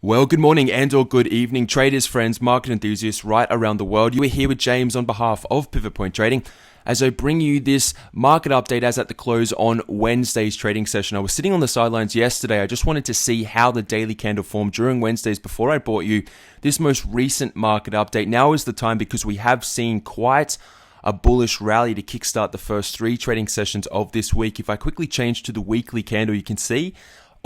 Well, good morning and or good evening, traders, friends, market enthusiasts right around the world. You are here with James on behalf of Pivot Point Trading as I bring you this market update as at the close on Wednesday's trading session. I was sitting on the sidelines yesterday. I just wanted to see how the daily candle formed during Wednesdays before I brought you this most recent market update. Now is the time because we have seen quite a bullish rally to kickstart the first three trading sessions of this week. If I quickly change to the weekly candle, you can see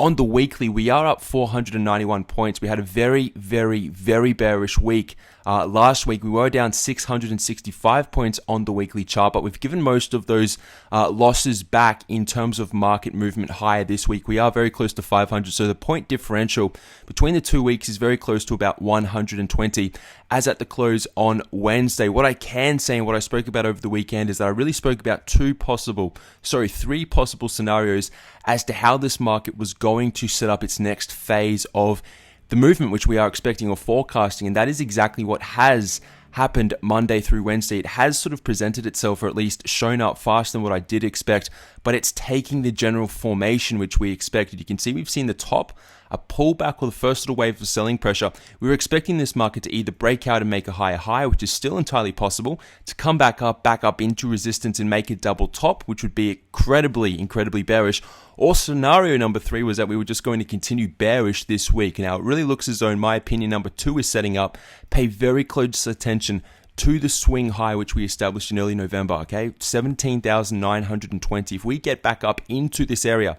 on the weekly, we are up 491 points. We had a very bearish week. Last week, we were down 665 points on the weekly chart, but we've given most of those losses back in terms of market movement higher this week. We are very close to 500, so the point differential between the 2 weeks is very close to about 120 as at the close on Wednesday. What I can say and what I spoke about over the weekend is that I really spoke about three possible scenarios as to how this market was going to set up its next phase of the movement, which we are expecting or forecasting. And that is exactly what has happened Monday through Wednesday. It has sort of presented itself, or at least shown up faster than what I did expect, but it's taking the general formation which we expected. You can see we've seen the top, a pullback or the first little wave of selling pressure. We were expecting this market to either break out and make a higher high, which is still entirely possible, to come back up into resistance and make a double top, which would be incredibly bearish. Or scenario number 3 was that we were just going to continue bearish this week. Now, it really looks as though, in my opinion, number 2 is setting up. Pay very close attention to the swing high, which we established in early November, okay? 17,920. If we get back up into this area,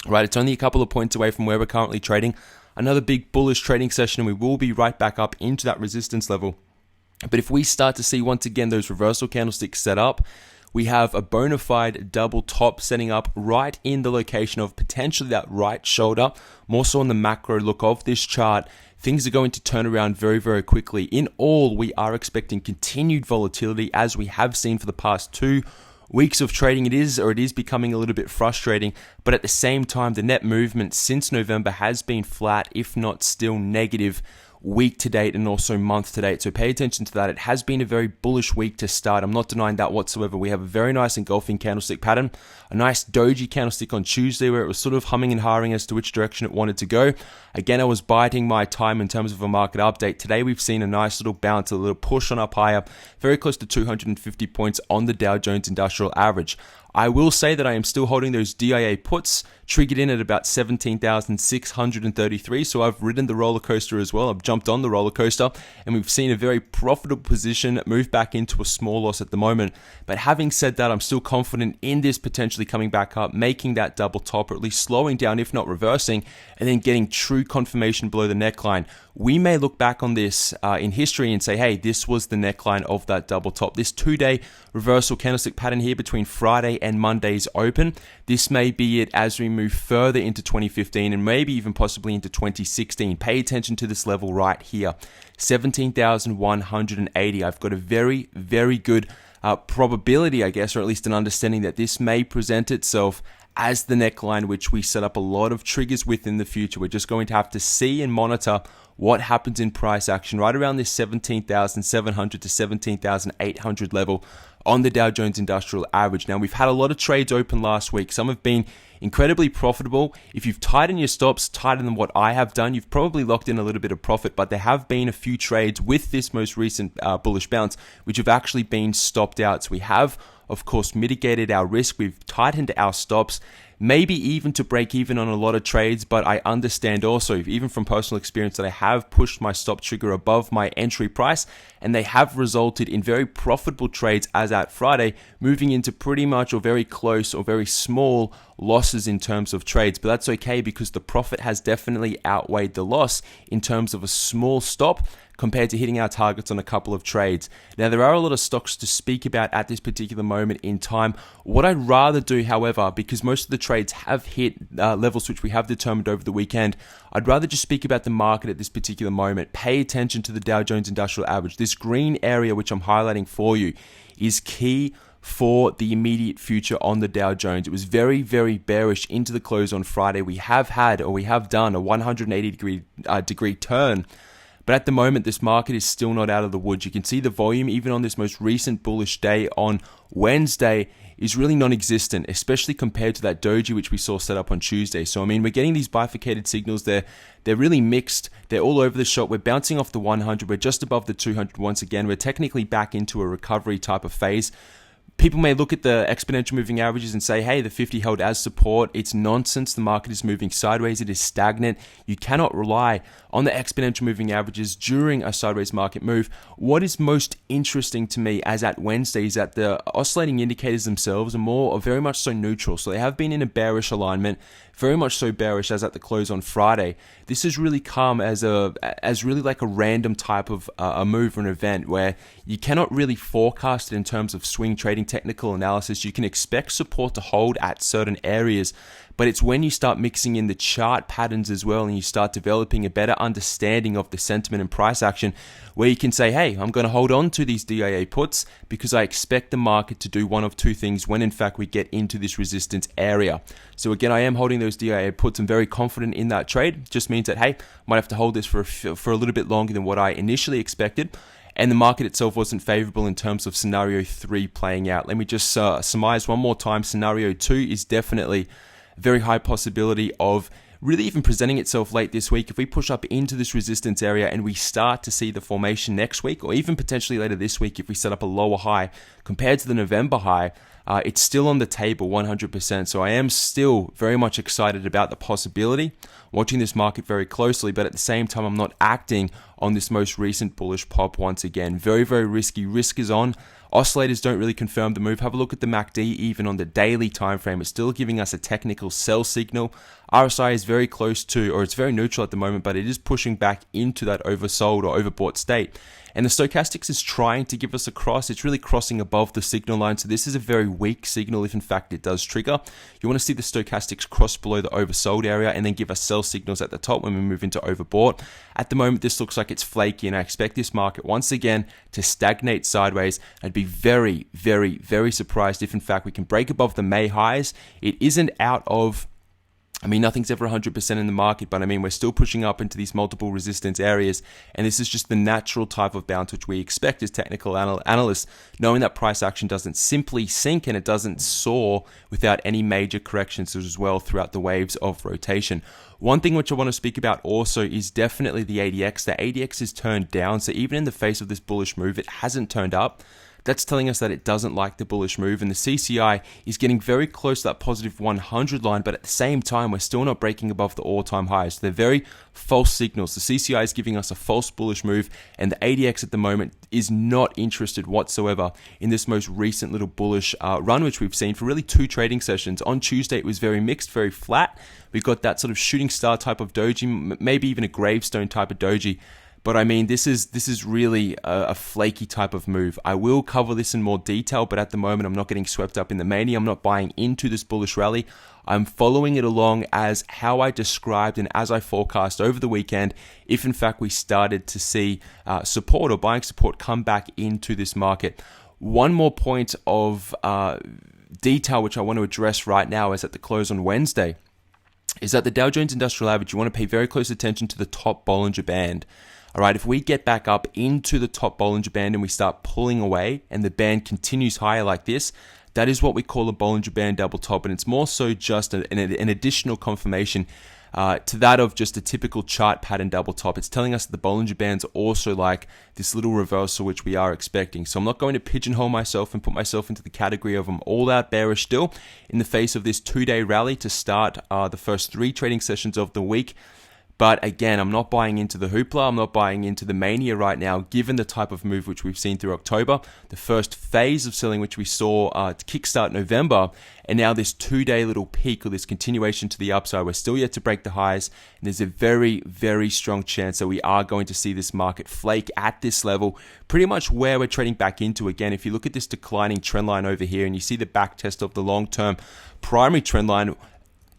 right, it's only a couple of points away from where we're currently trading. Another big bullish trading session, and we will be right back up into that resistance level. But if we start to see, once again, those reversal candlesticks set up, we have a bona fide double top setting up right in the location of potentially that right shoulder. More so on the macro look of this chart, things are going to turn around very quickly. In all, we are expecting continued volatility as we have seen for the past 2 weeks of trading. It is becoming a little bit frustrating, but at the same time, the net movement since November has been flat, if not still negative, week to date and also month to date. So pay attention to that. It has been a very bullish week to start. I'm not denying that whatsoever. We have a very nice engulfing candlestick pattern, a nice doji candlestick on Tuesday where it was sort of humming and hawing as to which direction it wanted to go. Again, I was biding my time in terms of a market update. Today we've seen a nice little bounce, a little push on up higher, very close to 250 points on the Dow Jones Industrial Average. I will say that I am still holding those DIA puts triggered in at about 17,633. So I've ridden the roller coaster as well. I've jumped on the roller coaster and we've seen a very profitable position move back into a small loss at the moment. But having said that, I'm still confident in this potentially coming back up, making that double top, or at least slowing down, if not reversing, and then getting true confirmation below the neckline. We may look back on this in history and say, hey, this was the neckline of that double top. This 2-day reversal candlestick pattern here between Friday and Monday's open. This may be it as we move further into 2015 and maybe even possibly into 2016. Pay attention to this level right here, 17,180. I've got a very good probability, I guess, or at least an understanding that this may present itself as the neckline, which we set up a lot of triggers with in the future. We're just going to have to see and monitor what happens in price action right around this 17,700 to 17,800 level on the Dow Jones Industrial Average. Now, we've had a lot of trades open last week. Some have been incredibly profitable. If you've tightened your stops tighter than what I have done, you've probably locked in a little bit of profit, but there have been a few trades with this most recent bullish bounce which have actually been stopped out. So we have, of course, mitigated our risk. We've tightened our stops, maybe even to break even on a lot of trades, but I understand also, even from personal experience, that I have pushed my stop trigger above my entry price, and they have resulted in very profitable trades as at Friday, moving into pretty much or very close or very small losses in terms of trades. But that's okay because the profit has definitely outweighed the loss in terms of a small stop compared to hitting our targets on a couple of trades. Now, there are a lot of stocks to speak about at this particular moment in time. What I'd rather do, however, because most of the trades have hit levels which we have determined over the weekend, I'd rather just speak about the market at this particular moment. Pay attention to the Dow Jones Industrial Average. This green area, which I'm highlighting for you, is key for the immediate future on the Dow Jones. It was very bearish into the close on Friday. We have done a 180 degree turn, But at the moment, this market is still not out of the woods. You can see the volume, even on this most recent bullish day on Wednesday, is really non-existent, especially compared to that doji which we saw set up on Tuesday. So I mean, we're getting these bifurcated signals. They're really mixed. They're all over the shop. We're bouncing off the 100. We're just above the 200 once again. We're technically back into a recovery type of phase. People may look at the exponential moving averages and say, hey, the 50 held as support. It's nonsense. The market is moving sideways. It is stagnant. You cannot rely on the exponential moving averages during a sideways market move. What is most interesting to me as at Wednesday is that the oscillating indicators themselves are very much so neutral. So they have been in a bearish alignment, very much so bearish as at the close on Friday. This has really come as really like a random type of a move or an event where you cannot really forecast it in terms of swing trading technical analysis. You can expect support to hold at certain areas, but it's when you start mixing in the chart patterns as well and you start developing a better understanding of the sentiment and price action where you can say, hey, I'm going to hold on to these DIA puts because I expect the market to do one of two things when in fact we get into this resistance area. So again, I am holding those DIA puts. I'm very confident in that trade. It just means that, hey, I might have to hold this for a little bit longer than what I initially expected. And the market itself wasn't favorable in terms of scenario 3 playing out. Let me just surmise one more time. Scenario 2 is definitely a very high possibility of really even presenting itself late this week. If we push up into this resistance area and we start to see the formation next week, or even potentially later this week if we set up a lower high compared to the November high, it's still on the table 100%. So I am still very much excited about the possibility, watching this market very closely, but at the same time, I'm not acting on this most recent bullish pop once again. Very, very risky. Risk is on. Oscillators don't really confirm the move. Have a look at the MACD even on the daily time frame. It's still giving us a technical sell signal. RSI is very close to, or it's very neutral at the moment, but it is pushing back into that oversold or overbought state. And the stochastics is trying to give us a cross. It's really crossing above the signal line. So this is a very weak signal if in fact it does trigger. You want to see the stochastics cross below the oversold area and then give us sell signals at the top when we move into overbought. At the moment, this looks like it's flaky, and I expect this market once again to stagnate sideways. I'd be very, very, very surprised if in fact we can break above the May highs. It isn't out of, nothing's ever 100% in the market, but we're still pushing up into these multiple resistance areas, and this is just the natural type of bounce which we expect as technical analysts, knowing that price action doesn't simply sink and it doesn't soar without any major corrections as well throughout the waves of rotation. One thing which I want to speak about also is definitely the ADX. The ADX is turned down, so even in the face of this bullish move, it hasn't turned up. That's telling us that it doesn't like the bullish move, and the CCI is getting very close to that positive 100 line, but at the same time, we're still not breaking above the all-time highs. So they're very false signals. The CCI is giving us a false bullish move, and the ADX at the moment is not interested whatsoever in this most recent little bullish run, which we've seen for really 2 trading sessions. On Tuesday, it was very mixed, very flat. We got that sort of shooting star type of doji, maybe even a gravestone type of doji. But this is really a flaky type of move. I will cover this in more detail, but at the moment, I'm not getting swept up in the mania. I'm not buying into this bullish rally. I'm following it along as how I described and as I forecast over the weekend, if in fact we started to see support or buying support come back into this market. One more point of detail which I want to address right now is at the close on Wednesday, is that the Dow Jones Industrial Average, you want to pay very close attention to the top Bollinger Band. All right, if we get back up into the top Bollinger Band and we start pulling away and the band continues higher like this, that is what we call a Bollinger Band double top. And it's more so just an additional confirmation to that of just a typical chart pattern double top. It's telling us that the Bollinger Bands are also like this little reversal which we are expecting. So I'm not going to pigeonhole myself and put myself into the category of I'm all out bearish still in the face of this 2-day rally to start the first 3 trading sessions of the week. But again, I'm not buying into the hoopla. I'm not buying into the mania right now, given the type of move which we've seen through October, the first phase of selling which we saw to kickstart November, and now this 2-day little peak or this continuation to the upside. We're still yet to break the highs, and there's a very, very strong chance that we are going to see this market flake at this level, pretty much where we're trading back into. Again, if you look at this declining trend line over here, and you see the back test of the long-term primary trend line,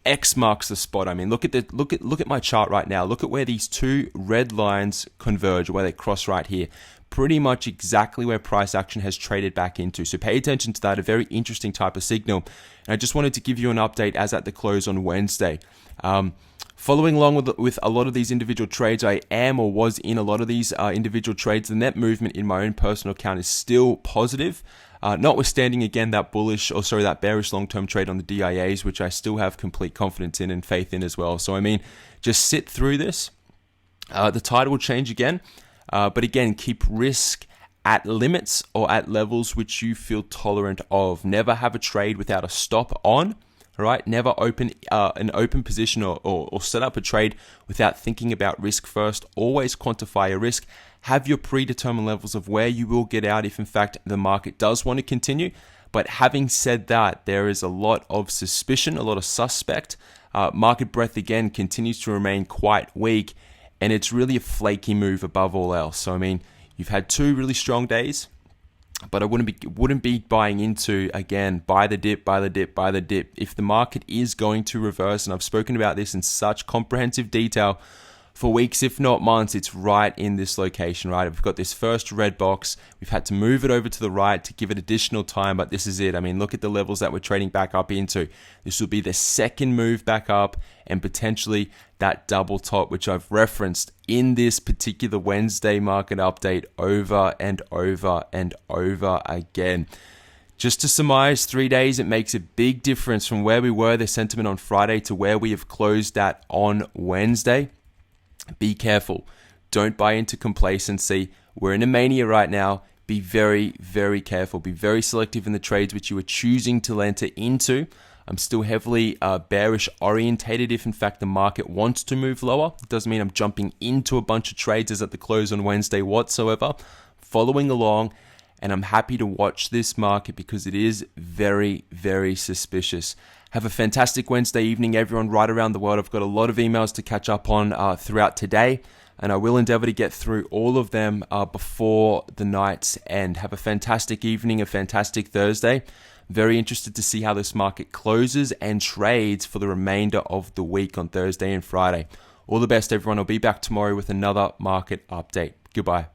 X marks the spot. Look at my chart right now. Look at where these 2 red lines converge, where they cross right here. Pretty much exactly where price action has traded back into. So pay attention to that. A very interesting type of signal. And I just wanted to give you an update as at the close on Wednesday. Following along with a lot of these individual trades, I am or was in a lot of these individual trades. The net movement in my own personal account is still positive, notwithstanding again that bearish long-term trade on the DIAs, which I still have complete confidence in and faith in as well. So I mean, just sit through this. The tide will change again, but again, keep risk at limits or at levels which you feel tolerant of. Never have a trade without a stop on. All right, never open an open position or set up a trade without thinking about risk first. Always quantify your risk. Have your predetermined levels of where you will get out if in fact the market does want to continue. But having said that, there is a lot of suspicion, a lot of suspect. Market breadth again continues to remain quite weak, and it's really a flaky move above all else. So I mean, you've had 2 really strong days, but I wouldn't be buying into, again, buy the dip. If the market is going to reverse, and I've spoken about this in such comprehensive detail for weeks, if not months, it's right in this location, right? We've got this first red box. We've had to move it over to the right to give it additional time, but this is it. I mean, look at the levels that we're trading back up into. This will be the second move back up and potentially that double top, which I've referenced in this particular Wednesday market update over and over and over again. Just to surmise, 3 days, it makes a big difference from where we were, the sentiment on Friday, to where we have closed at on Wednesday. Be careful. Don't buy into complacency. We're in a mania right now. Be very, very careful. Be very selective in the trades which you are choosing to enter into. I'm still heavily bearish orientated if in fact the market wants to move lower. It doesn't mean I'm jumping into a bunch of trades as at the close on Wednesday whatsoever. Following along, and I'm happy to watch this market because it is very, very suspicious. Have a fantastic Wednesday evening, everyone, right around the world. I've got a lot of emails to catch up on throughout today, and I will endeavor to get through all of them before the night's end. Have a fantastic evening, a fantastic Thursday. Very interested to see how this market closes and trades for the remainder of the week on Thursday and Friday. All the best, everyone. I'll be back tomorrow with another market update. Goodbye.